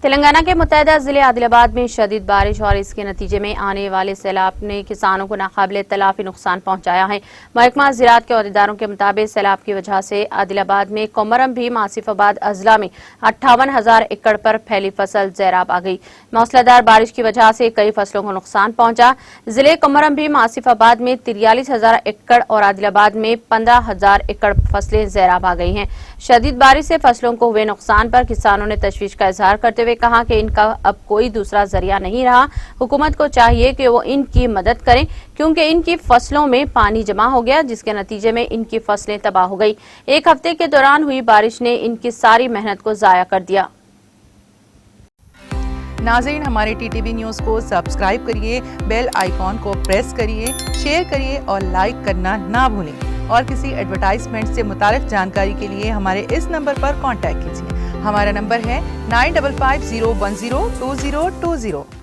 تلنگانہ کے متحدہ ضلع عادل آباد میں شدید بارش اور اس کے نتیجے میں آنے والے سیلاب نے کسانوں کو ناقابل تلافی نقصان پہنچایا ہے۔ محکمہ زراعت کے عہدیداروں کے مطابق سیلاب کی وجہ سے عادل آباد میں کومرم بھیم آصف آباد اضلاع میں 58,000 ایکڑ پر پھیلی فصل زیراب آ گئی۔ موسلادھار بارش کی وجہ سے کئی فصلوں کو نقصان پہنچا۔ ضلع کومرم بھیم آصف آباد میں 43,000 ایکڑ اور عادل آباد میں 15,000 ایکڑ فصلیں زیراب آ گئی ہیں۔ شدید بارش سے فصلوں کو ہوئے نقصان پر کسانوں نے تشویش کا اظہار کرتے ہوئے کہا کہ ان کا اب کوئی دوسرا ذریعہ نہیں رہا۔ حکومت کو چاہیے کہ وہ ان کی مدد کریں کیونکہ ان کی فصلوں میں پانی جمع ہو گیا جس کے نتیجے میں ان کی فصلیں تباہ ہو گئی۔ ایک ہفتے کے دوران ہوئی بارش نے ان کی ساری محنت کو ضائع کر دیا۔ ناظرین، ہمارے ٹی ٹی وی نیوز کو سبسکرائب کریے، بیل آئیکن کو پریس کریے، شیئر کریے اور لائک کرنا نہ بھولیں۔ اور کسی ایڈورٹائزمنٹ سے متعلق جانکاری کے لیے ہمارے اس نمبر پر کانٹیکٹ کیجیے۔ ہمارا نمبر ہے 9550102020۔